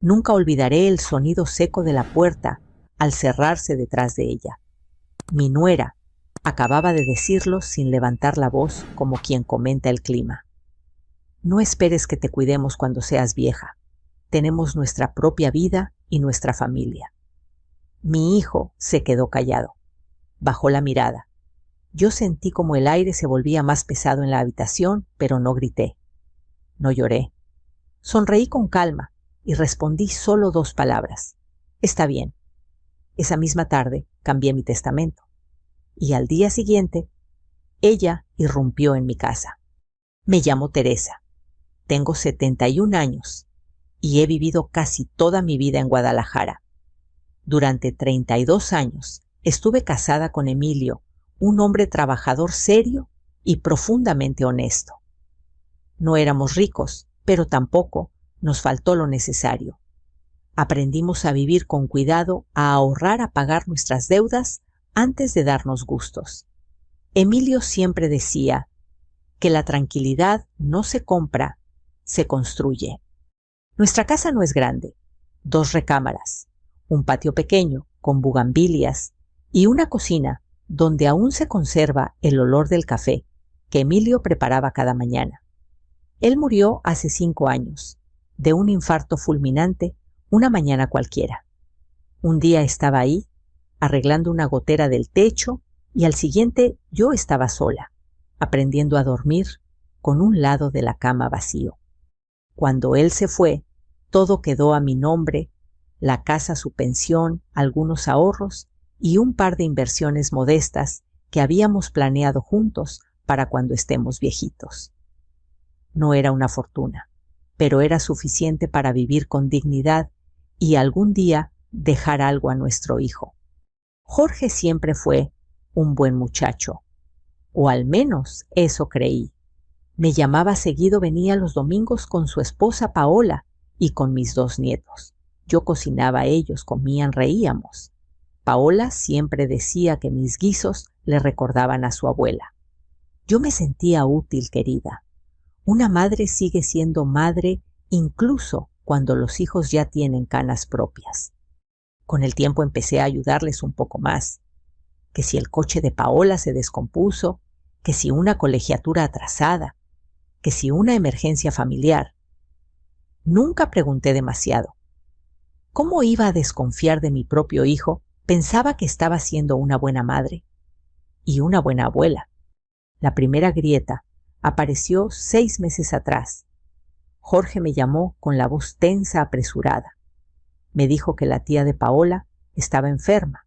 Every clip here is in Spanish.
Nunca olvidaré el sonido seco de la puerta al cerrarse detrás de ella. Mi nuera acababa de decirlo sin levantar la voz como quien comenta el clima. No esperes que te cuidemos cuando seas vieja. Tenemos nuestra propia vida y nuestra familia. Mi hijo se quedó callado. Bajó la mirada. Yo sentí como el aire se volvía más pesado en la habitación, pero no grité. No lloré. Sonreí con calma y respondí solo 2 palabras. Está bien. Esa misma tarde cambié mi testamento. Y al día siguiente, ella irrumpió en mi casa. Me llamo Teresa. Tengo 71 años y he vivido casi toda mi vida en Guadalajara. Durante 32 años estuve casada con Emilio, un hombre trabajador serio y profundamente honesto. No éramos ricos, pero tampoco nos faltó lo necesario. Aprendimos a vivir con cuidado, a ahorrar, a pagar nuestras deudas antes de darnos gustos. Emilio siempre decía que la tranquilidad no se compra, se construye. Nuestra casa no es grande, 2 recámaras, un patio pequeño con bugambilias y una cocina donde aún se conserva el olor del café que Emilio preparaba cada mañana. Él murió hace 5 años, de un infarto fulminante, una mañana cualquiera. Un día estaba ahí, arreglando una gotera del techo, y al siguiente yo estaba sola, aprendiendo a dormir con un lado de la cama vacío. Cuando él se fue, todo quedó a mi nombre, la casa, su pensión, algunos ahorros y un par de inversiones modestas que habíamos planeado juntos para cuando estemos viejitos. No era una fortuna, pero era suficiente para vivir con dignidad y algún día dejar algo a nuestro hijo. Jorge siempre fue un buen muchacho, o al menos eso creí. Me llamaba seguido, venía los domingos con su esposa Paola y con mis 2 nietos. Yo cocinaba, ellos comían, reíamos. Paola siempre decía que mis guisos le recordaban a su abuela. Yo me sentía útil, querida. Una madre sigue siendo madre incluso cuando los hijos ya tienen canas propias. Con el tiempo empecé a ayudarles un poco más. Que si el coche de Paola se descompuso, que si una colegiatura atrasada, que si una emergencia familiar. Nunca pregunté demasiado. ¿Cómo iba a desconfiar de mi propio hijo? Pensaba que estaba siendo una buena madre y una buena abuela. La primera grieta apareció 6 meses atrás. Jorge me llamó con la voz tensa, apresurada. Me dijo que la tía de Paola estaba enferma,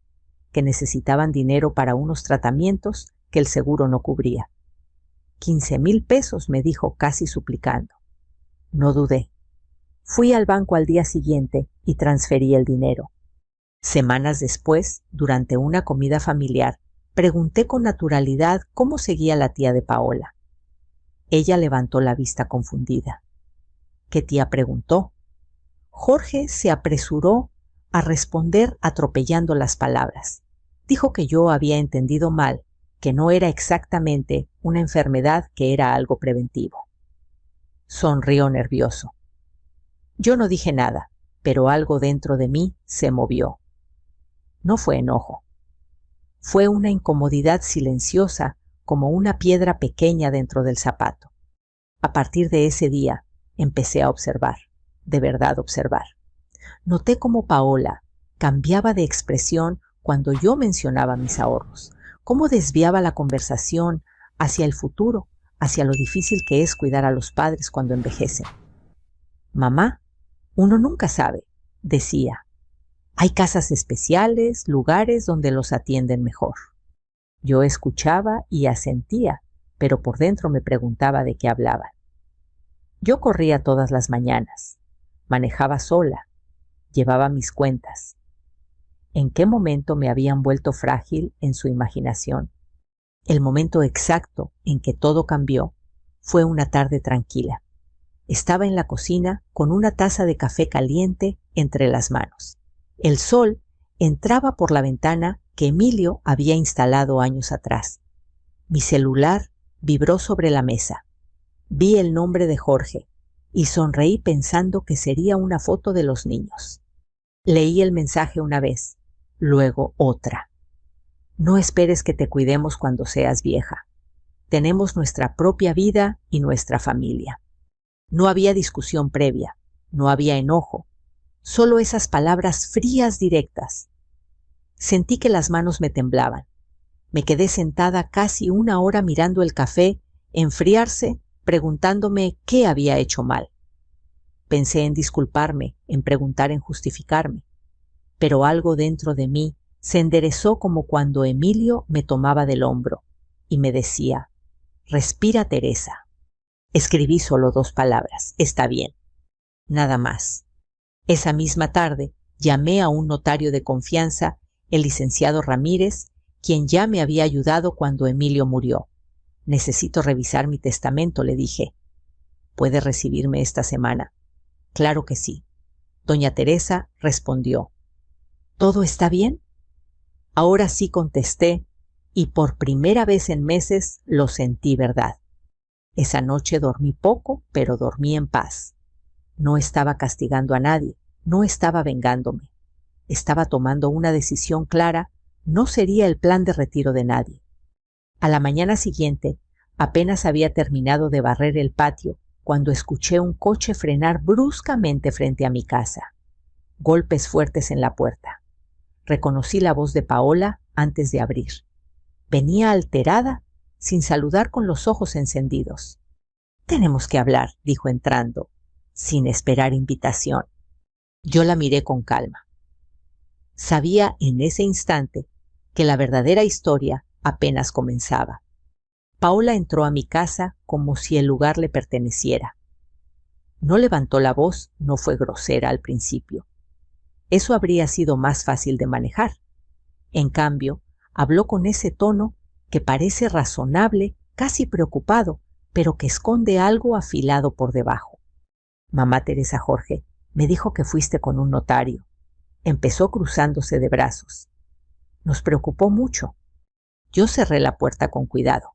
que necesitaban dinero para unos tratamientos que el seguro no cubría. 15,000 pesos, me dijo casi suplicando. No dudé. Fui al banco al día siguiente y transferí el dinero. Semanas después, durante una comida familiar, pregunté con naturalidad cómo seguía la tía de Paola. Ella levantó la vista confundida. ¿Qué tía? Preguntó. Jorge se apresuró a responder atropellando las palabras. Dijo que yo había entendido mal, que no era exactamente una enfermedad, que era algo preventivo. Sonrió nervioso. Yo no dije nada, pero algo dentro de mí se movió. No fue enojo. Fue una incomodidad silenciosa, como una piedra pequeña dentro del zapato. A partir de ese día, empecé a observar, de verdad observar. Noté cómo Paola cambiaba de expresión cuando yo mencionaba mis ahorros, cómo desviaba la conversación hacia el futuro, hacia lo difícil que es cuidar a los padres cuando envejecen. Mamá, uno nunca sabe, decía. Hay casas especiales, lugares donde los atienden mejor. Yo escuchaba y asentía, pero por dentro me preguntaba de qué hablaban. Yo corría todas las mañanas, manejaba sola, llevaba mis cuentas. ¿En qué momento me habían vuelto frágil en su imaginación? El momento exacto en que todo cambió fue una tarde tranquila. Estaba en la cocina con una taza de café caliente entre las manos. El sol entraba por la ventana que Emilio había instalado años atrás. Mi celular vibró sobre la mesa. Vi el nombre de Jorge y sonreí pensando que sería una foto de los niños. Leí el mensaje una vez, luego otra. No esperes que te cuidemos cuando seas vieja. Tenemos nuestra propia vida y nuestra familia. No había discusión previa, no había enojo, solo esas palabras frías directas. Sentí que las manos me temblaban. Me quedé sentada casi una hora mirando el café enfriarse, preguntándome qué había hecho mal. Pensé en disculparme, en preguntar, en justificarme, pero algo dentro de mí se enderezó como cuando Emilio me tomaba del hombro y me decía: «Respira, Teresa». Escribí solo 2 palabras: «Está bien». Nada más. Esa misma tarde llamé a un notario de confianza, el licenciado Ramírez, quien ya me había ayudado cuando Emilio murió. «Necesito revisar mi testamento», le dije. «¿Puede recibirme esta semana?» «Claro que sí». Doña Teresa respondió: «¿Todo está bien?». Ahora sí, contesté, y por primera vez en meses lo sentí verdad. Esa noche dormí poco, pero dormí en paz. No estaba castigando a nadie, no estaba vengándome. Estaba tomando una decisión clara: no sería el plan de retiro de nadie. A la mañana siguiente, apenas había terminado de barrer el patio cuando escuché un coche frenar bruscamente frente a mi casa. Golpes fuertes en la puerta. Reconocí la voz de Paola antes de abrir. Venía alterada, sin saludar, con los ojos encendidos. «Tenemos que hablar», dijo entrando, sin esperar invitación. Yo la miré con calma. Sabía en ese instante que la verdadera historia apenas comenzaba. Paola entró a mi casa como si el lugar le perteneciera. No levantó la voz, no fue grosera al principio. Eso habría sido más fácil de manejar. En cambio, habló con ese tono que parece razonable, casi preocupado, pero que esconde algo afilado por debajo. «Mamá Teresa Jorge me dijo que fuiste con un notario», empezó cruzándose de brazos. «Nos preocupó mucho». Yo cerré la puerta con cuidado.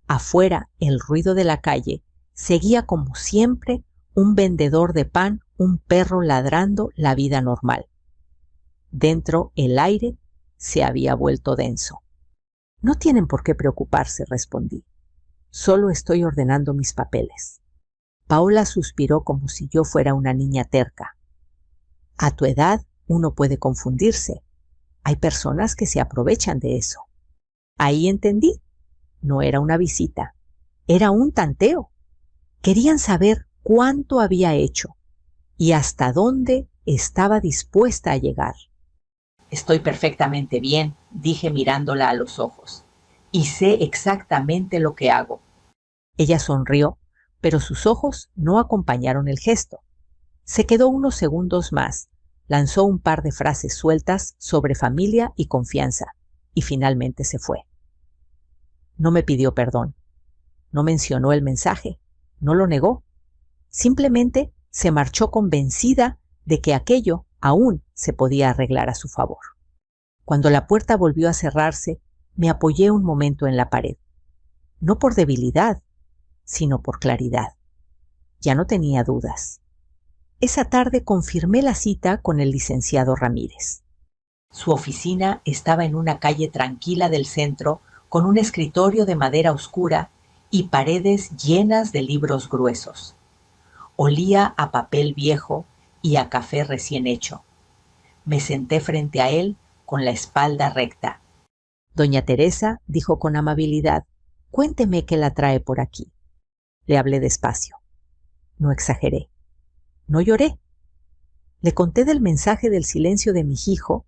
Afuera, el ruido de la calle seguía como siempre: un vendedor de pan, un perro ladrando, la vida normal. Dentro, el aire se había vuelto denso. «No tienen por qué preocuparse», respondí. «Solo estoy ordenando mis papeles». Paola suspiró como si yo fuera una niña terca. «A tu edad uno puede confundirse. Hay personas que se aprovechan de eso». Ahí entendí. No era una visita, era un tanteo. Querían saber cuánto había hecho y hasta dónde estaba dispuesta a llegar. «Estoy perfectamente bien», dije mirándola a los ojos, «y sé exactamente lo que hago». Ella sonrió, pero sus ojos no acompañaron el gesto. Se quedó unos segundos más, lanzó un par de frases sueltas sobre familia y confianza, y finalmente se fue. No me pidió perdón, no mencionó el mensaje, no lo negó. Simplemente se marchó convencida de que aquello aún se podía arreglar a su favor. Cuando la puerta volvió a cerrarse, me apoyé un momento en la pared. No por debilidad, sino por claridad. Ya no tenía dudas. Esa tarde confirmé la cita con el licenciado Ramírez. Su oficina estaba en una calle tranquila del centro, con un escritorio de madera oscura y paredes llenas de libros gruesos. Olía a papel viejo y a café recién hecho. Me senté frente a él con la espalda recta. «Doña Teresa», dijo con amabilidad, «cuénteme qué la trae por aquí». Le hablé despacio. No exageré. No lloré. Le conté del mensaje del silencio de mi hijo,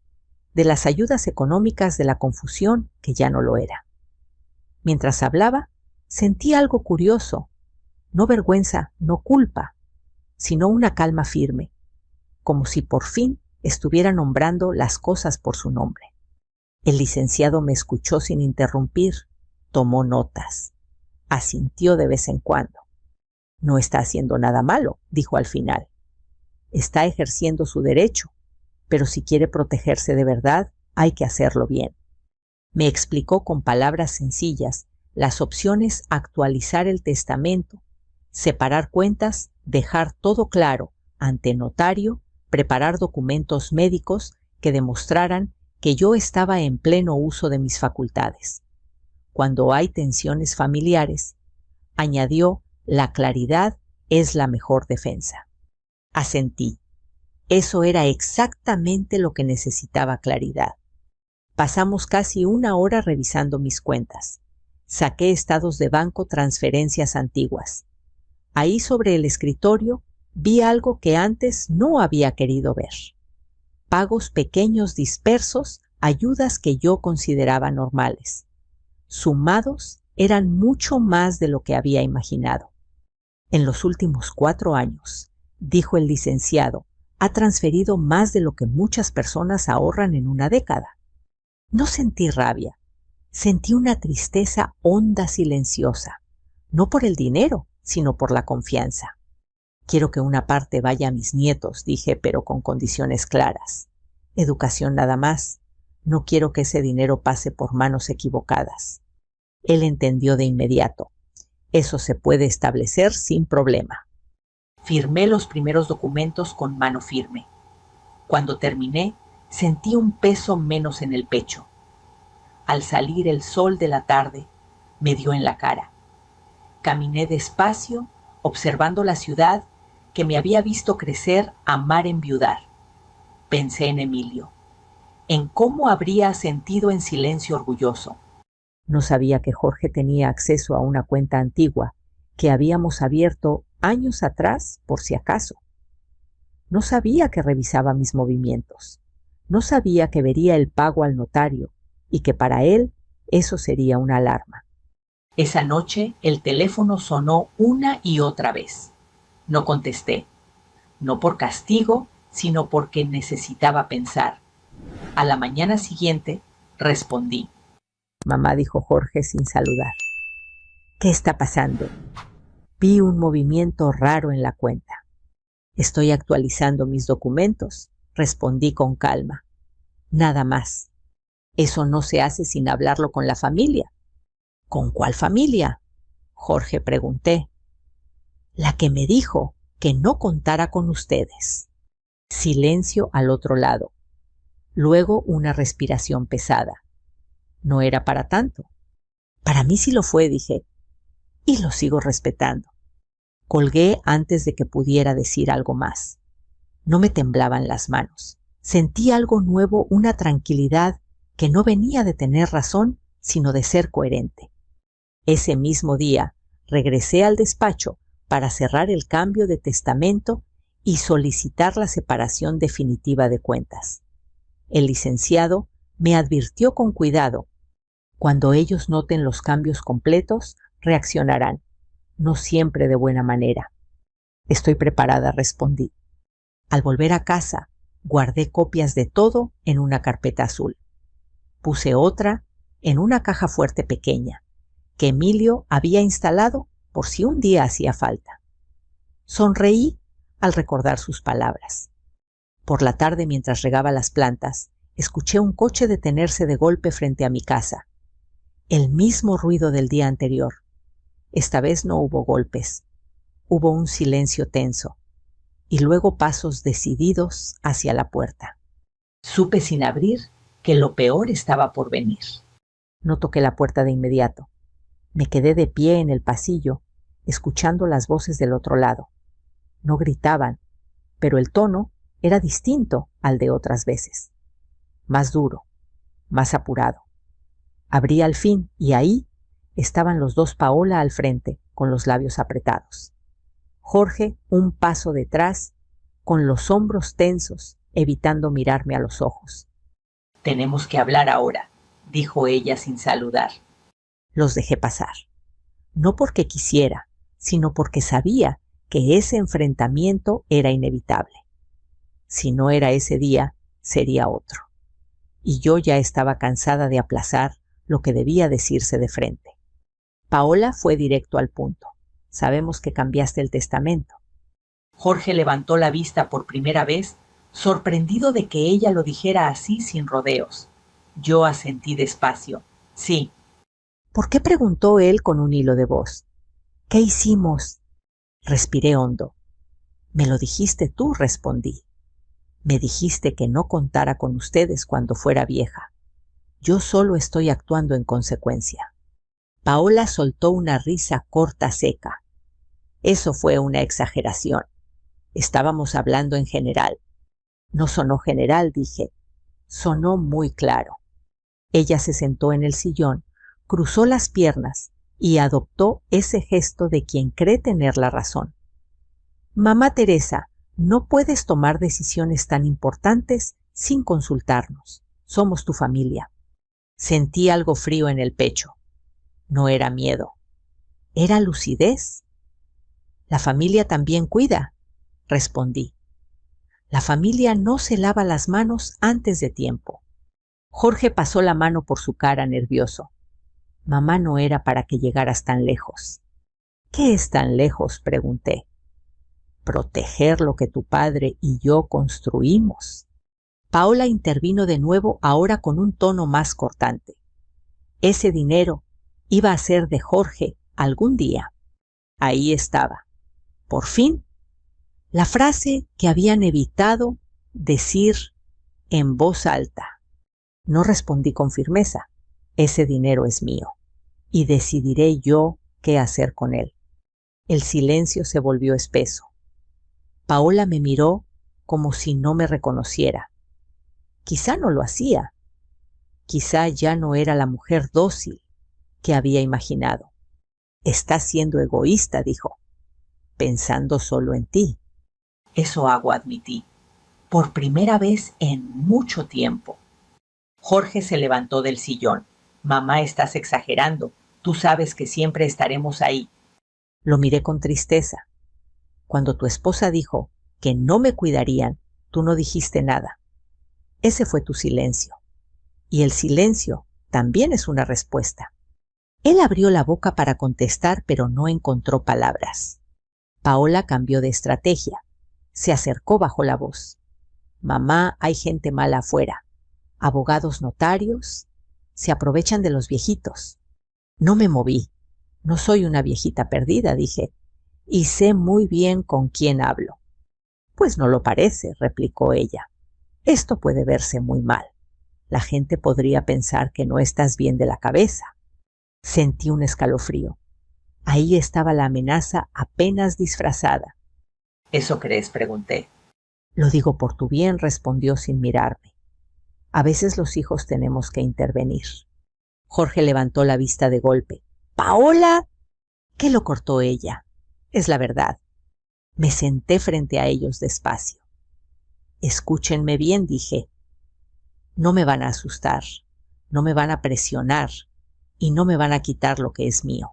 de las ayudas económicas, de la confusión que ya no lo era. Mientras hablaba, sentí algo curioso, no vergüenza, no culpa, sino una calma firme, como si por fin estuviera nombrando las cosas por su nombre. El licenciado me escuchó sin interrumpir, tomó notas, asintió de vez en cuando. «No está haciendo nada malo», dijo al final. «Está ejerciendo su derecho, pero si quiere protegerse de verdad, hay que hacerlo bien». Me explicó con palabras sencillas las opciones: actualizar el testamento, separar cuentas dejar todo claro ante notario, preparar documentos médicos que demostraran que yo estaba en pleno uso de mis facultades. Cuando hay tensiones familiares, añadió, la claridad es la mejor defensa. Asentí. Eso era exactamente lo que necesitaba claridad. Pasamos casi una hora revisando mis cuentas. Saqué estados de banco, transferencias antiguas. Ahí sobre el escritorio vi algo que antes no había querido ver. Pagos pequeños dispersos, ayudas que yo consideraba normales. Sumados, eran mucho más de lo que había imaginado. En los últimos 4 años, dijo el licenciado, ha transferido más de lo que muchas personas ahorran en una década. No sentí rabia, sentí una tristeza honda, silenciosa, no por el dinero, sino por la confianza. Quiero que una parte vaya a mis nietos, dije, pero con condiciones claras. Educación nada más. No quiero que ese dinero pase por manos equivocadas. Él entendió de inmediato. Eso se puede establecer sin problema. Firmé los primeros documentos con mano firme. Cuando terminé, sentí un peso menos en el pecho. Al salir el sol de la tarde, me dio en la cara. Caminé despacio, observando la ciudad que me había visto crecer a mar enviudar. Pensé en Emilio, en cómo habría sentido en silencio orgulloso. No sabía que Jorge tenía acceso a una cuenta antigua que habíamos abierto años atrás por si acaso. No sabía que revisaba mis movimientos. No sabía que vería el pago al notario y que para él eso sería una alarma. Esa noche el teléfono sonó una y otra vez. No contesté, no por castigo, sino porque necesitaba pensar. A la mañana siguiente respondí. Mamá, dijo Jorge sin saludar. ¿Qué está pasando? Vi un movimiento raro en la cuenta. Estoy actualizando mis documentos, respondí con calma. Nada más. Eso no se hace sin hablarlo con la familia. ¿Con cuál familia? Jorge, pregunté. La que me dijo que no contara con ustedes. Silencio al otro lado. Luego una respiración pesada. No era para tanto. Para mí sí lo fue, dije, y lo sigo respetando. Colgué antes de que pudiera decir algo más. No me temblaban las manos. Sentí algo nuevo, una tranquilidad que no venía de tener razón, sino de ser coherente. Ese mismo día regresé al despacho para cerrar el cambio de testamento y solicitar la separación definitiva de cuentas. El licenciado me advirtió con cuidado. Cuando ellos noten los cambios completos, reaccionarán, no siempre de buena manera. Estoy preparada, respondí. Al volver a casa, guardé copias de todo en una carpeta azul. Puse otra en una caja fuerte pequeña, que Emilio había instalado por si un día hacía falta. Sonreí al recordar sus palabras. Por la tarde, mientras regaba las plantas, escuché un coche detenerse de golpe frente a mi casa. El mismo ruido del día anterior. Esta vez no hubo golpes. Hubo un silencio tenso y luego pasos decididos hacia la puerta. Supe sin abrir que lo peor estaba por venir. No toqué la puerta de inmediato. Me quedé de pie en el pasillo, escuchando las voces del otro lado. No gritaban, pero el tono era distinto al de otras veces. Más duro, más apurado. Abrí al fin y ahí estaban los dos Paola al frente, con los labios apretados. Jorge un paso detrás, con los hombros tensos, evitando mirarme a los ojos. «Tenemos que hablar ahora», dijo ella sin saludar. Los dejé pasar. No porque quisiera, sino porque sabía que ese enfrentamiento era inevitable. Si no era ese día, sería otro. Y yo ya estaba cansada de aplazar lo que debía decirse de frente. Paola fue directo al punto. «Sabemos que cambiaste el testamento». Jorge levantó la vista por primera vez, sorprendido de que ella lo dijera así sin rodeos. Yo asentí despacio. «Sí». «¿Por qué?», preguntó él con un hilo de voz. «¿Qué hicimos?». Respiré hondo. Me lo dijiste tú, respondí. Me dijiste que no contara con ustedes cuando fuera vieja. Yo solo estoy actuando en consecuencia. Paola soltó una risa corta, seca. Eso fue una exageración. Estábamos hablando en general. No sonó general, dije. Sonó muy claro. Ella se sentó en el sillón, cruzó las piernas y adoptó ese gesto de quien cree tener la razón. Mamá Teresa, no puedes tomar decisiones tan importantes sin consultarnos. Somos tu familia. Sentí algo frío en el pecho. No era miedo. Era lucidez. La familia también cuida, respondí. La familia no se lava las manos antes de tiempo. Jorge pasó la mano por su cara nervioso. Mamá no era para que llegaras tan lejos. ¿Qué es tan lejos?, pregunté. Proteger lo que tu padre y yo construimos. Paola intervino de nuevo, ahora con un tono más cortante. Ese dinero iba a ser de Jorge algún día. Ahí estaba. Por fin, la frase que habían evitado decir en voz alta. No respondí con firmeza. Ese dinero es mío y decidiré yo qué hacer con él. El silencio se volvió espeso. Paola me miró como si no me reconociera. Quizá no lo hacía. Quizá ya no era la mujer dócil que había imaginado. Estás siendo egoísta, dijo, pensando solo en ti. Eso hago, admití, por primera vez en mucho tiempo. Jorge se levantó del sillón. Mamá, estás exagerando. Tú sabes que siempre estaremos ahí. Lo miré con tristeza. Cuando tu esposa dijo que no me cuidarían, tú no dijiste nada. Ese fue tu silencio. Y el silencio también es una respuesta. Él abrió la boca para contestar, pero no encontró palabras. Paola cambió de estrategia. Se acercó bajo la voz. Mamá, hay gente mala afuera. Abogados, notarios, se aprovechan de los viejitos. No me moví. No soy una viejita perdida, dije, y sé muy bien con quién hablo. Pues no lo parece, replicó ella. Esto puede verse muy mal. La gente podría pensar que no estás bien de la cabeza. Sentí un escalofrío. Ahí estaba la amenaza apenas disfrazada. ¿Eso crees?, pregunté. Lo digo por tu bien, respondió sin mirarme. A veces los hijos tenemos que intervenir. Jorge levantó la vista de golpe. ¡Paola! ¿Qué lo cortó ella? Es la verdad. Me senté frente a ellos despacio. Escúchenme bien, dije. No me van a asustar, no me van a presionar y no me van a quitar lo que es mío.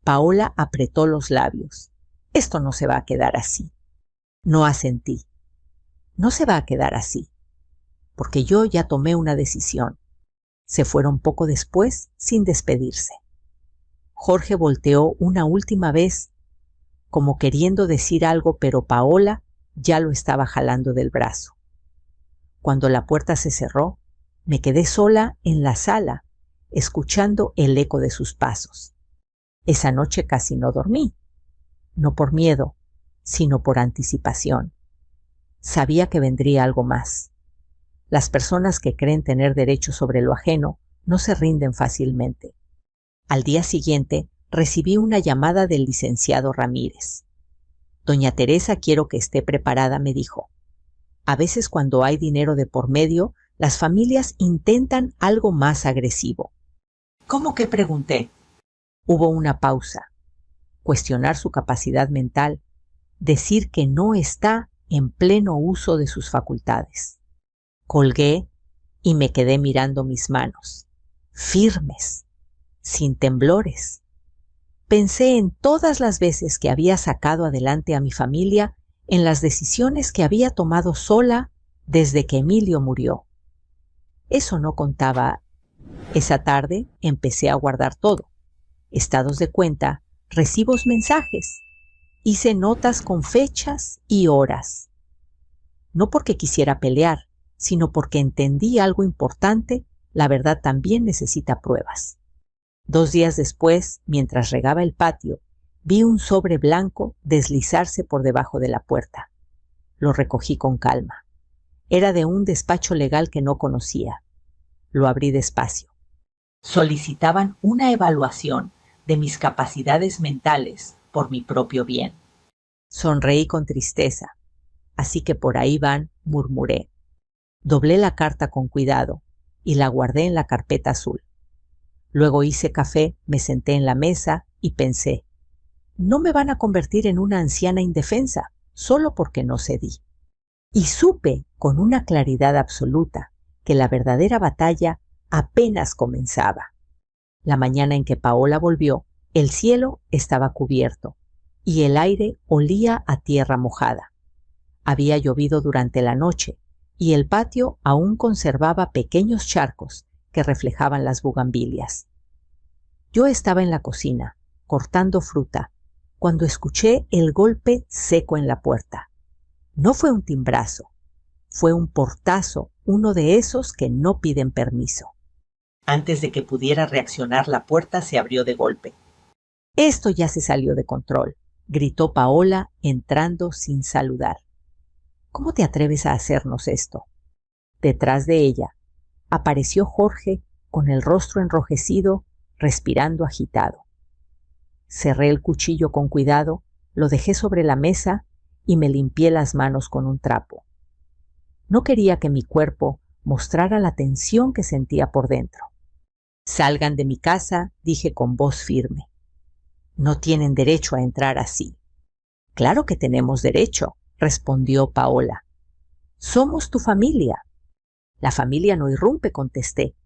Paola apretó los labios. Esto no se va a quedar así. No asentí. No se va a quedar así, porque yo ya tomé una decisión. Se fueron poco después sin despedirse. Jorge volteó una última vez, como queriendo decir algo, pero Paola ya lo estaba jalando del brazo. Cuando la puerta se cerró, me quedé sola en la sala, escuchando el eco de sus pasos. Esa noche casi no dormí, no por miedo, sino por anticipación. Sabía que vendría algo más. Las personas que creen tener derecho sobre lo ajeno no se rinden fácilmente. Al día siguiente recibí una llamada del licenciado Ramírez. Doña Teresa, quiero que esté preparada, me dijo. A veces cuando hay dinero de por medio, las familias intentan algo más agresivo. ¿Cómo que?, pregunté. Hubo una pausa. Cuestionar su capacidad mental, decir que no está en pleno uso de sus facultades. Colgué y me quedé mirando mis manos, firmes, sin temblores. Pensé en todas las veces que había sacado adelante a mi familia, en las decisiones que había tomado sola desde que Emilio murió. Eso no contaba. Esa tarde empecé a guardar todo. Estados de cuenta, recibos, mensajes. Hice notas con fechas y horas. No porque quisiera pelear, sino porque entendí algo importante. La verdad también necesita pruebas. 2 días después, mientras regaba el patio, Vi un sobre blanco deslizarse por debajo de la puerta. Lo recogí con calma. Era de un despacho legal que no conocía. Lo abrí despacio. Solicitaban una evaluación de mis capacidades mentales por mi propio bien. Sonreí con tristeza. Así que por ahí van, murmuré. Doblé la carta con cuidado y la guardé en la carpeta azul. Luego hice café, me senté en la mesa y pensé, no me van a convertir en una anciana indefensa solo porque no cedí. Y supe con una claridad absoluta que la verdadera batalla apenas comenzaba. La mañana en que Paola volvió, el cielo estaba cubierto y el aire olía a tierra mojada. Había llovido durante la noche y el patio aún conservaba pequeños charcos que reflejaban las bugambilias. Yo estaba en la cocina, cortando fruta, cuando escuché el golpe seco en la puerta. No fue un timbrazo, fue un portazo, uno de esos que no piden permiso. Antes de que pudiera reaccionar, la puerta se abrió de golpe. Esto ya se salió de control, gritó Paola entrando sin saludar. ¿Cómo te atreves a hacernos esto? Detrás de ella apareció Jorge con el rostro enrojecido, respirando agitado. Cerré el cuchillo con cuidado, lo dejé sobre la mesa y me limpié las manos con un trapo. No quería que mi cuerpo mostrara la tensión que sentía por dentro. Salgan de mi casa, dije con voz firme. No tienen derecho a entrar así. Claro que tenemos derecho, respondió Paola. Somos tu familia. La familia no irrumpe, contesté.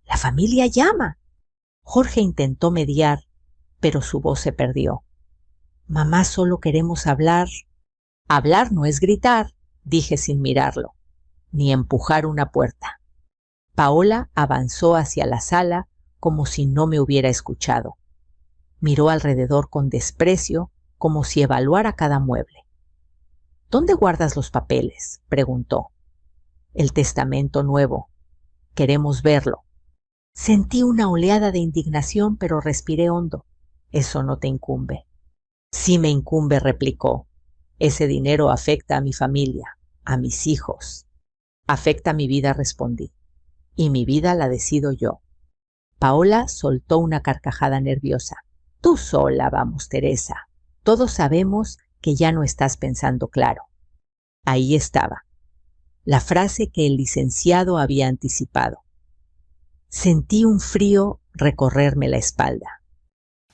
La familia llama. Jorge intentó mediar, pero su voz se perdió. Mamá, solo queremos hablar. Hablar no es gritar, dije sin mirarlo, ni empujar una puerta. Paola avanzó hacia la sala como si no me hubiera escuchado. Miró alrededor con desprecio, como si evaluara cada mueble. ¿Dónde guardas los papeles?, preguntó. El testamento nuevo. Queremos verlo. Sentí una oleada de indignación, pero respiré hondo. Eso no te incumbe. Sí me incumbe, replicó. Ese dinero afecta a mi familia, a mis hijos. Afecta mi vida, respondí. Y mi vida la decido yo. Paola soltó una carcajada nerviosa. Tú sola, vamos, Teresa. Todos sabemos que ya no estás pensando claro. Ahí estaba, la frase que el licenciado había anticipado. Sentí un frío recorrerme la espalda.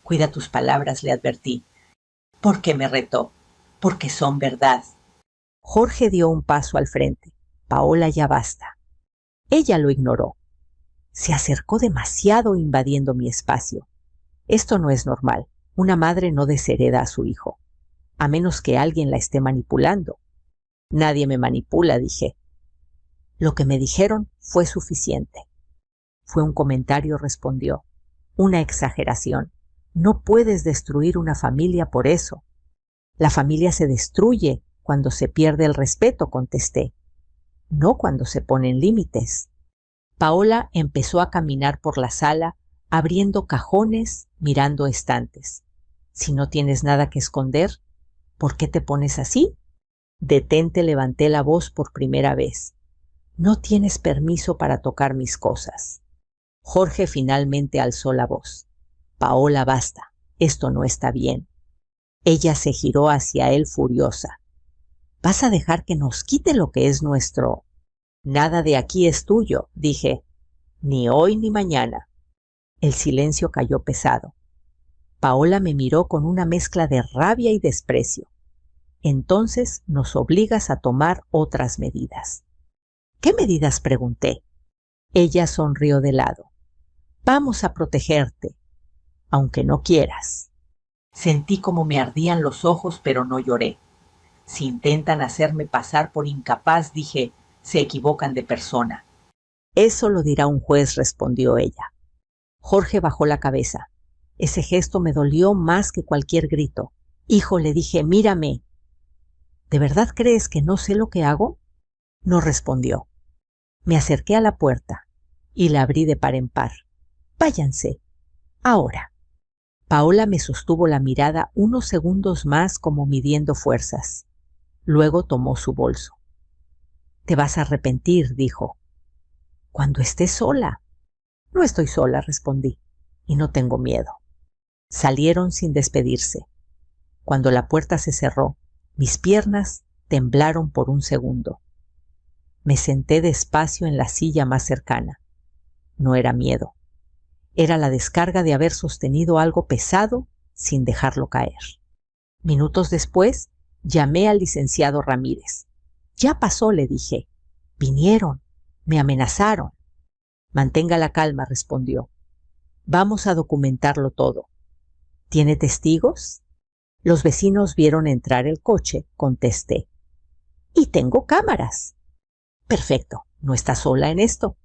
Cuida tus palabras, le advertí. ¿Por qué me retó? Porque son verdad. Jorge dio un paso al frente. Paola, ya basta. Ella lo ignoró. Se acercó demasiado invadiendo mi espacio. Esto no es normal. Una madre no deshereda a su hijo, a menos que alguien la esté manipulando. Nadie me manipula, dije. Lo que me dijeron fue suficiente. Fue un comentario, respondió. Una exageración. No puedes destruir una familia por eso. La familia se destruye cuando se pierde el respeto, contesté. No cuando se ponen límites. Paola empezó a caminar por la sala, abriendo cajones, mirando estantes. Si no tienes nada que esconder, ¿por qué te pones así? Detente, levanté la voz por primera vez. No tienes permiso para tocar mis cosas. Jorge finalmente alzó la voz. Paola, basta. Esto no está bien. Ella se giró hacia él furiosa. ¿Vas a dejar que nos quite lo que es nuestro? Nada de aquí es tuyo, dije. Ni hoy ni mañana. El silencio cayó pesado. Paola me miró con una mezcla de rabia y desprecio. Entonces nos obligas a tomar otras medidas. ¿Qué medidas?, pregunté. Ella sonrió de lado. Vamos a protegerte, aunque no quieras. Sentí como me ardían los ojos, pero no lloré. Si intentan hacerme pasar por incapaz, dije, se equivocan de persona. Eso lo dirá un juez, respondió ella. Jorge bajó la cabeza. Ese gesto me dolió más que cualquier grito. Hijo, le dije, mírame. ¿De verdad crees que no sé lo que hago? No respondió. Me acerqué a la puerta y la abrí de par en par. Váyanse, ahora. Paola me sostuvo la mirada unos segundos más como midiendo fuerzas. Luego tomó su bolso. «Te vas a arrepentir», dijo. «Cuando estés sola». «No estoy sola», respondí, «y no tengo miedo». Salieron sin despedirse. Cuando la puerta se cerró, mis piernas temblaron por un segundo. Me senté despacio en la silla más cercana. No era miedo. Era la descarga de haber sostenido algo pesado sin dejarlo caer. Minutos después, llamé al licenciado Ramírez. «Ya pasó», le dije. «Vinieron, me amenazaron». «Mantenga la calma», respondió. «Vamos a documentarlo todo». «¿Tiene testigos?» «Los vecinos vieron entrar el coche», contesté. «Y tengo cámaras». «Perfecto, no está sola en esto».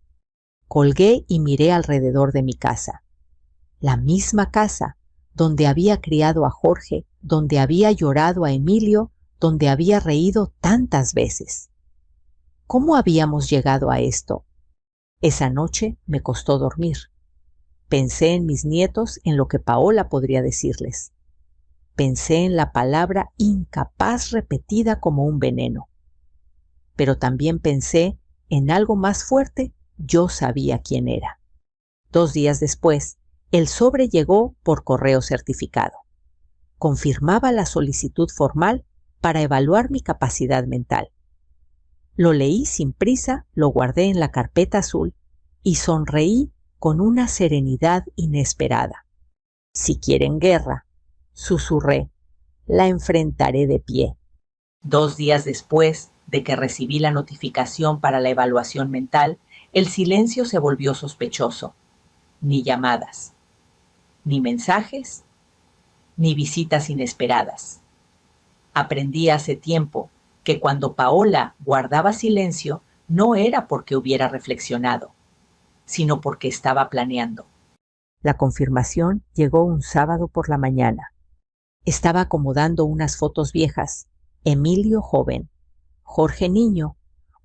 Colgué y miré alrededor de mi casa. La misma casa donde había criado a Jorge, donde había llorado a Emilio, donde había reído tantas veces. ¿Cómo habíamos llegado a esto? Esa noche me costó dormir. Pensé en mis nietos, en lo que Paola podría decirles. Pensé en la palabra incapaz repetida como un veneno. Pero también pensé en algo más fuerte. Yo sabía quién era. 2 días después, el sobre llegó por correo certificado. Confirmaba la solicitud formal para evaluar mi capacidad mental. Lo leí sin prisa, lo guardé en la carpeta azul y sonreí con una serenidad inesperada. «Si quieren guerra», susurré, «la enfrentaré de pie». 2 días después de que recibí la notificación para la evaluación mental, el silencio se volvió sospechoso. Ni llamadas, ni mensajes, ni visitas inesperadas. Aprendí hace tiempo que cuando Paola guardaba silencio no era porque hubiera reflexionado, sino porque estaba planeando. La confirmación llegó un sábado por la mañana. Estaba acomodando unas fotos viejas. Emilio joven, Jorge niño,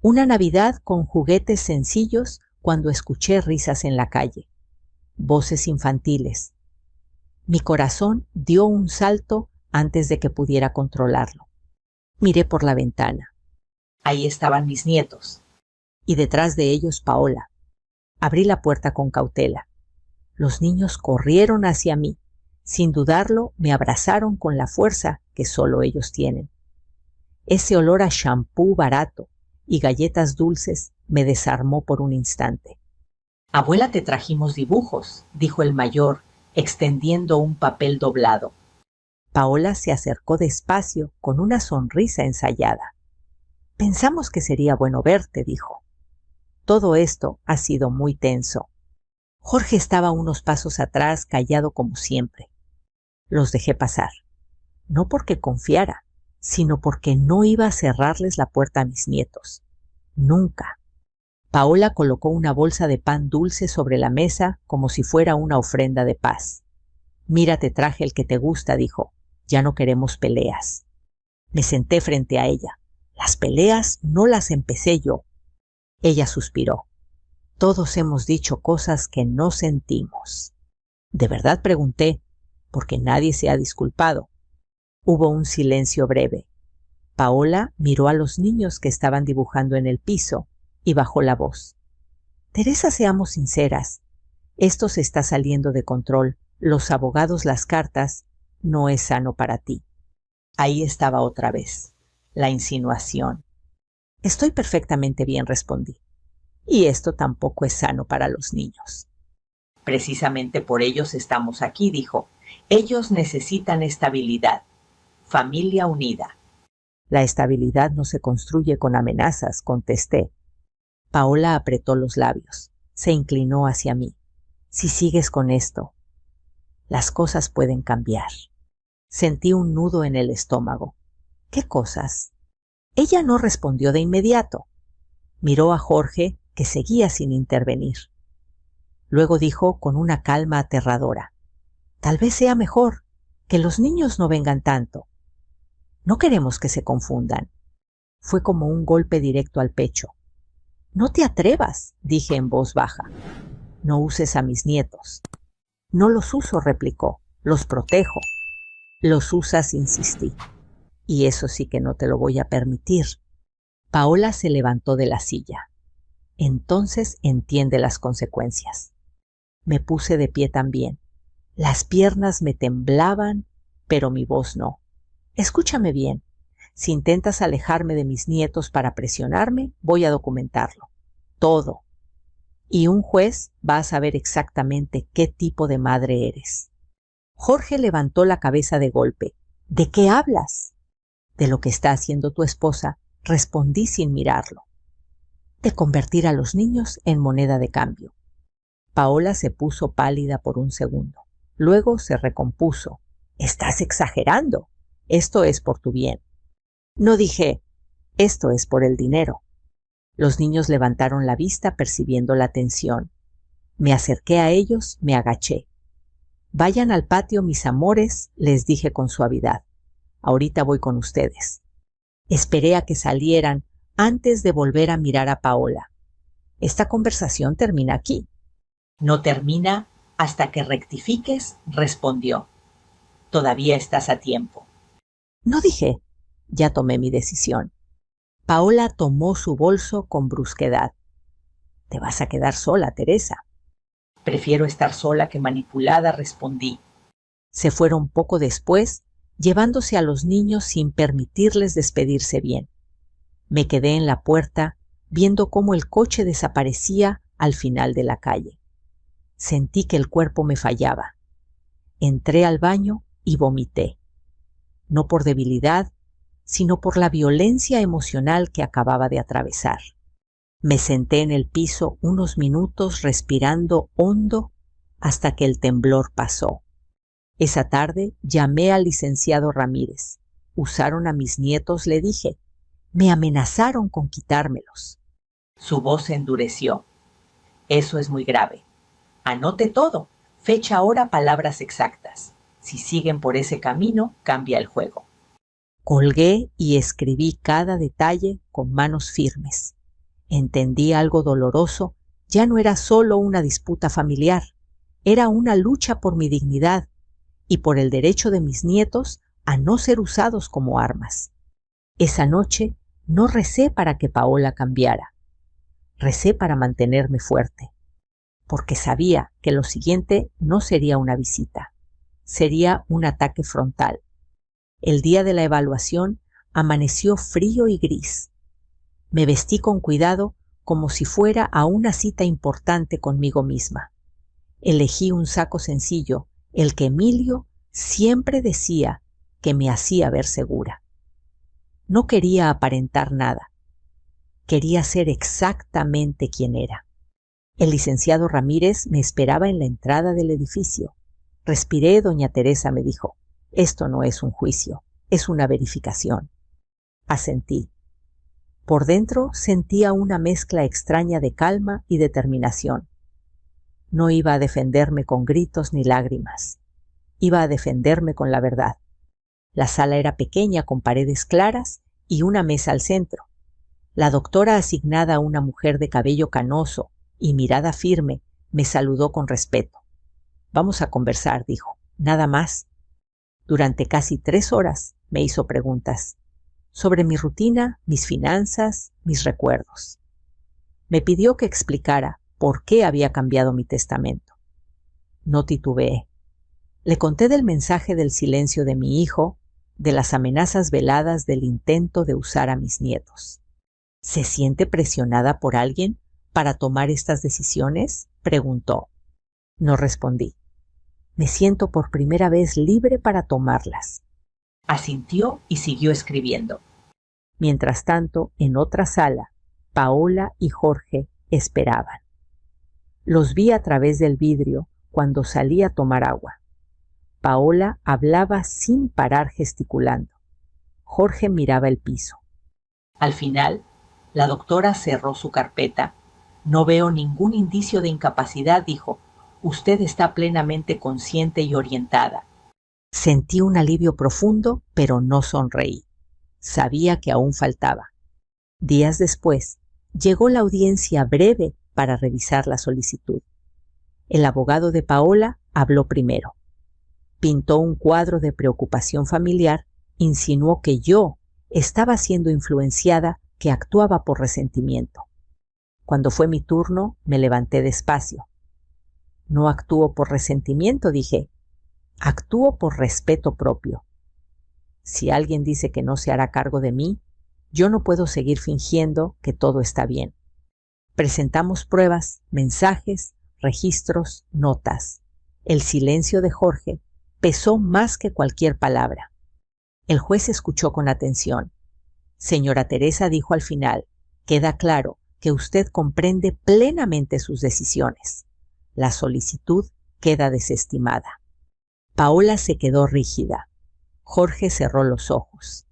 una Navidad con juguetes sencillos cuando escuché risas en la calle, voces infantiles. Mi corazón dio un salto antes de que pudiera controlarlo. Miré por la ventana. Ahí estaban mis nietos, y detrás de ellos Paola. Abrí la puerta con cautela. Los niños corrieron hacia mí. Sin dudarlo, me abrazaron con la fuerza que solo ellos tienen. Ese olor a champú barato y galletas dulces me desarmó por un instante. «Abuela, te trajimos dibujos», dijo el mayor, extendiendo un papel doblado. Paola se acercó despacio con una sonrisa ensayada. «Pensamos que sería bueno verte», dijo. Todo esto ha sido muy tenso. Jorge estaba unos pasos atrás, callado como siempre. Los dejé pasar. No porque confiara, sino porque no iba a cerrarles la puerta a mis nietos. Nunca. Paola colocó una bolsa de pan dulce sobre la mesa como si fuera una ofrenda de paz. «Mira, te traje el que te gusta», dijo. «Ya no queremos peleas». Me senté frente a ella. «Las peleas no las empecé yo». Ella suspiró. «Todos hemos dicho cosas que no sentimos». «¿De verdad?», pregunté, porque nadie se ha disculpado. Hubo un silencio breve. Paola miró a los niños que estaban dibujando en el piso y bajó la voz. «Teresa, seamos sinceras. Esto se está saliendo de control. Los abogados, las cartas, no es sano para ti». Ahí estaba otra vez, la insinuación. «Estoy perfectamente bien», respondí. «Y esto tampoco es sano para los niños». «Precisamente por ellos estamos aquí», dijo. «Ellos necesitan estabilidad. Familia unida». «La estabilidad no se construye con amenazas», contesté. Paola apretó los labios. Se inclinó hacia mí. «Si sigues con esto, las cosas pueden cambiar». Sentí un nudo en el estómago. «¿Qué cosas?». Ella no respondió de inmediato. Miró a Jorge, que seguía sin intervenir. Luego dijo con una calma aterradora: «Tal vez sea mejor que los niños no vengan tanto. No queremos que se confundan». Fue como un golpe directo al pecho. «No te atrevas», dije en voz baja. «No uses a mis nietos». «No los uso», replicó. Los protejo. Los usas, insistí. Y eso sí que no te lo voy a permitir. Paola se levantó de la silla. Entonces entiende las consecuencias. Me puse de pie también. Las piernas me temblaban, pero mi voz no. Escúchame bien. Si intentas alejarme de mis nietos para presionarme, voy a documentarlo. Todo. Y un juez va a saber exactamente qué tipo de madre eres. Jorge levantó la cabeza de golpe. ¿De qué hablas? De lo que está haciendo tu esposa, respondí sin mirarlo. De convertir a los niños en moneda de cambio. Paola se puso pálida por un segundo. Luego se recompuso. Estás exagerando. Esto es por tu bien. No dije, esto es por el dinero. Los niños levantaron la vista percibiendo la tensión. Me acerqué a ellos, me agaché. Vayan al patio, mis amores, les dije con suavidad. Ahorita voy con ustedes. Esperé a que salieran antes de volver a mirar a Paola. Esta conversación termina aquí. No termina hasta que rectifiques, respondió. Todavía estás a tiempo. No dije. Ya tomé mi decisión. Paola tomó su bolso con brusquedad. Te vas a quedar sola, Teresa. Prefiero estar sola que manipulada, respondí. Se fueron poco después, llevándose a los niños sin permitirles despedirse bien. Me quedé en la puerta, viendo cómo el coche desaparecía al final de la calle. Sentí que el cuerpo me fallaba. Entré al baño y vomité. No por debilidad, sino por la violencia emocional que acababa de atravesar. Me senté en el piso unos minutos respirando hondo hasta que el temblor pasó. Esa tarde llamé al licenciado Ramírez. Usaron a mis nietos, le dije. Me amenazaron con quitármelos. Su voz se endureció. Eso es muy grave. Anote todo. Fecha, hora, palabras exactas. Si siguen por ese camino, cambia el juego. Colgué y escribí cada detalle con manos firmes. Entendí algo doloroso. Ya no era solo una disputa familiar. Era una lucha por mi dignidad y por el derecho de mis nietos a no ser usados como armas. Esa noche no recé para que Paola cambiara. Recé para mantenerme fuerte, porque sabía que lo siguiente no sería una visita, sería un ataque frontal. El día de la evaluación amaneció frío y gris. Me vestí con cuidado como si fuera a una cita importante conmigo misma. Elegí un saco sencillo, el que Emilio siempre decía que me hacía ver segura. No quería aparentar nada. Quería ser exactamente quien era. El licenciado Ramírez me esperaba en la entrada del edificio. Respiré, doña Teresa, me dijo. Esto no es un juicio, es una verificación. Asentí. Por dentro sentía una mezcla extraña de calma y determinación. No iba a defenderme con gritos ni lágrimas. Iba a defenderme con la verdad. La sala era pequeña con paredes claras y una mesa al centro. La doctora, asignada a una mujer de cabello canoso y mirada firme, me saludó con respeto. Vamos a conversar, dijo. Nada más. Durante casi 3 horas me hizo preguntas sobre mi rutina, mis finanzas, mis recuerdos. Me pidió que explicara por qué había cambiado mi testamento. No titubeé. Le conté del mensaje del silencio de mi hijo, de las amenazas veladas del intento de usar a mis nietos. ¿Se siente presionada por alguien para tomar estas decisiones?, preguntó. No respondí. Me siento por primera vez libre para tomarlas. Asintió y siguió escribiendo. Mientras tanto, en otra sala, Paola y Jorge esperaban. Los vi a través del vidrio cuando salí a tomar agua. Paola hablaba sin parar gesticulando. Jorge miraba el piso. Al final, la doctora cerró su carpeta. No veo ningún indicio de incapacidad, dijo. Usted está plenamente consciente y orientada. Sentí un alivio profundo, pero no sonreí. Sabía que aún faltaba. Días después, llegó la audiencia breve para revisar la solicitud. El abogado de Paola habló primero. Pintó un cuadro de preocupación familiar, insinuó que yo estaba siendo influenciada, que actuaba por resentimiento. Cuando fue mi turno, me levanté despacio. No actúo por resentimiento, dije. Actúo por respeto propio. Si alguien dice que no se hará cargo de mí, yo no puedo seguir fingiendo que todo está bien. Presentamos pruebas, mensajes, registros, notas. El silencio de Jorge pesó más que cualquier palabra. El juez escuchó con atención. Señora Teresa, dijo al final, queda claro que usted comprende plenamente sus decisiones. La solicitud queda desestimada. Paola se quedó rígida. Jorge cerró los ojos.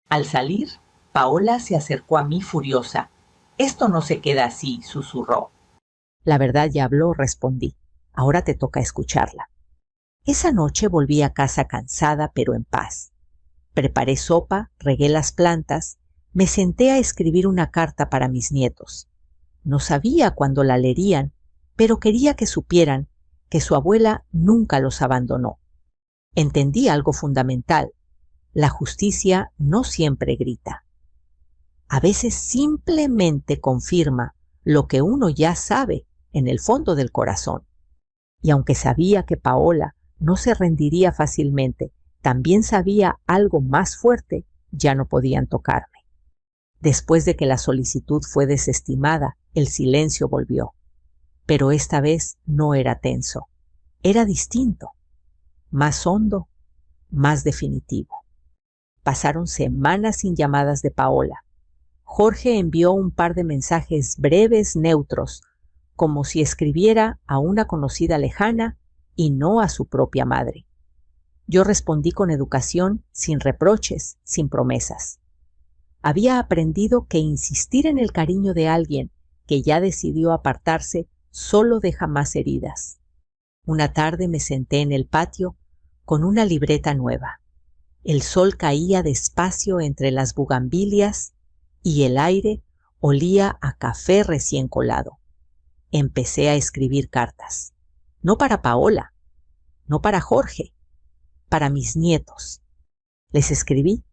Al salir, Paola se acercó a mí furiosa. Esto no se queda así, susurró. La verdad ya habló, respondí. Ahora te toca escucharla. Esa noche volví a casa cansada pero en paz. Preparé sopa, regué las plantas, me senté a escribir una carta para mis nietos. No sabía cuándo la leerían, pero quería que supieran que su abuela nunca los abandonó. Entendí algo fundamental. La justicia no siempre grita. A veces simplemente confirma lo que uno ya sabe en el fondo del corazón. Y aunque sabía que Paola no se rendiría fácilmente, también sabía algo más fuerte: ya no podían tocarme. Después de que la solicitud fue desestimada, el silencio volvió. Pero esta vez no era tenso. Era distinto, más hondo, más definitivo. Pasaron semanas sin llamadas de Paola. Jorge envió un par de mensajes breves, neutros, como si escribiera a una conocida lejana y no a su propia madre. Yo respondí con educación, sin reproches, sin promesas. Había aprendido que insistir en el cariño de alguien que ya decidió apartarse solo deja más heridas. Una tarde me senté en el patio con una libreta nueva. El sol caía despacio entre las bugambilias y el aire olía a café recién colado. Empecé a escribir cartas. No para Paola, no para Jorge, para mis nietos. Les escribí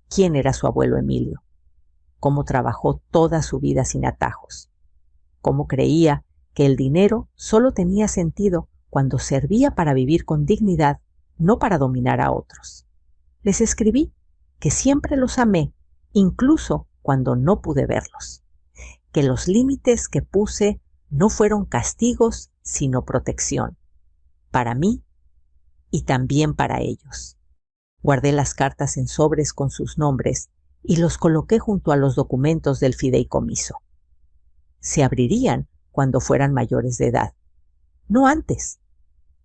quién era su abuelo Emilio, cómo trabajó toda su vida sin atajos, cómo creía que el dinero solo tenía sentido cuando servía para vivir con dignidad, no para dominar a otros. Les escribí que siempre los amé, incluso cuando no pude verlos, que los límites que puse no fueron castigos, sino protección, para mí y también para ellos. Guardé las cartas en sobres con sus nombres y los coloqué junto a los documentos del fideicomiso. Se abrirían cuando fueran mayores de edad, no antes,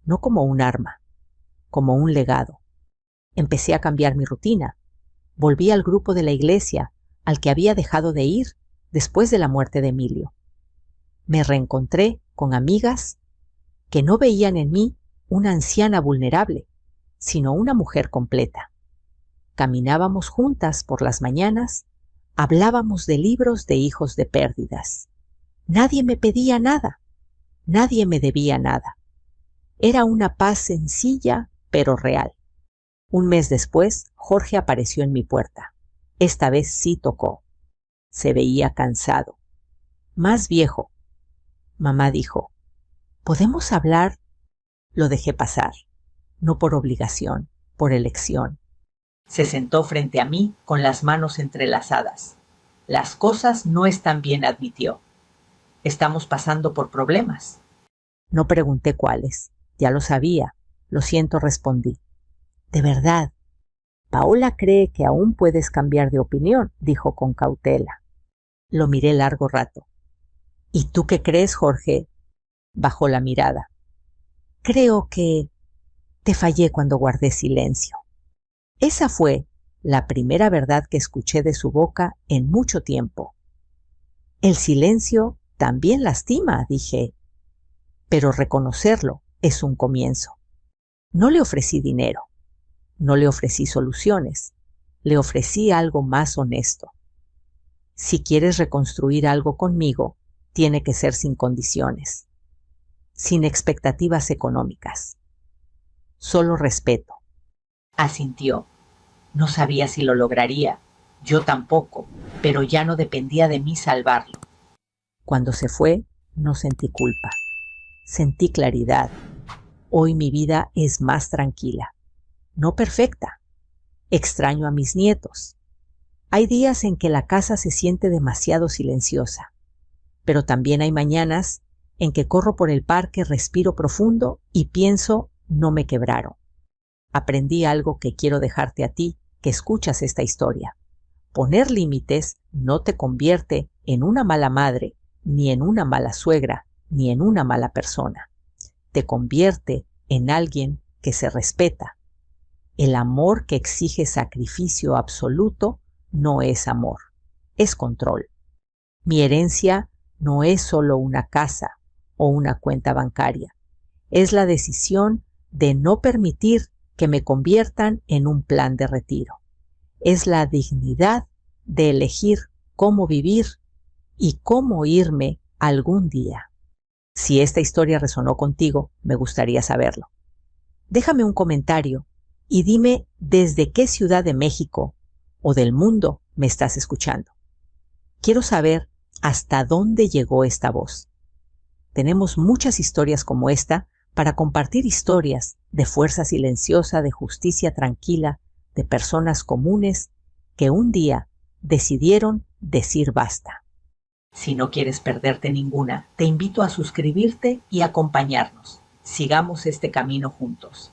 no como un arma, como un legado. Empecé a cambiar mi rutina. Volví al grupo de la iglesia, al que había dejado de ir después de la muerte de Emilio. Me reencontré con amigas que no veían en mí una anciana vulnerable, sino una mujer completa. Caminábamos juntas por las mañanas, hablábamos de libros de hijos de pérdidas. Nadie me pedía nada, nadie me debía nada. Era una paz sencilla, pero real. Un mes después, Jorge apareció en mi puerta. Esta vez sí tocó. Se veía cansado, más viejo. Mamá dijo, ¿podemos hablar? Lo dejé pasar, no por obligación, por elección. Se sentó frente a mí con las manos entrelazadas. Las cosas no están bien, admitió. Estamos pasando por problemas. No pregunté cuáles, ya lo sabía. Lo siento, respondí. De verdad, Paola cree que aún puedes cambiar de opinión, dijo con cautela. Lo miré largo rato. ¿Y tú qué crees, Jorge? Bajó la mirada. Creo que te fallé cuando guardé silencio. Esa fue la primera verdad que escuché de su boca en mucho tiempo. El silencio también lastima, dije, pero reconocerlo es un comienzo. No le ofrecí dinero, no le ofrecí soluciones, le ofrecí algo más honesto. Si quieres reconstruir algo conmigo, tiene que ser sin condiciones, sin expectativas económicas. solo respeto. Asintió. No sabía si lo lograría. Yo tampoco, pero ya no dependía de mí salvarlo. Cuando se fue, no sentí culpa. Sentí claridad. Hoy mi vida es más tranquila. No perfecta. Extraño a mis nietos. Hay días en que la casa se siente demasiado silenciosa, pero también hay mañanas en que corro por el parque, respiro profundo y pienso, no me quebraron. Aprendí algo que quiero dejarte a ti, que escuchas esta historia. Poner límites no te convierte en una mala madre, ni en una mala suegra, ni en una mala persona. Te convierte en alguien que se respeta. El amor que exige sacrificio absoluto no es amor, es control. Mi herencia no es solo una casa o una cuenta bancaria. Es la decisión de no permitir que me conviertan en un plan de retiro. Es la dignidad de elegir cómo vivir y cómo irme algún día. Si esta historia resonó contigo, me gustaría saberlo. Déjame un comentario y dime desde qué ciudad de México o del mundo me estás escuchando. Quiero saber hasta dónde llegó esta voz. Tenemos muchas historias como esta para compartir historias de fuerza silenciosa, de justicia tranquila, de personas comunes que un día decidieron decir basta. Si no quieres perderte ninguna, te invito a suscribirte y acompañarnos. Sigamos este camino juntos.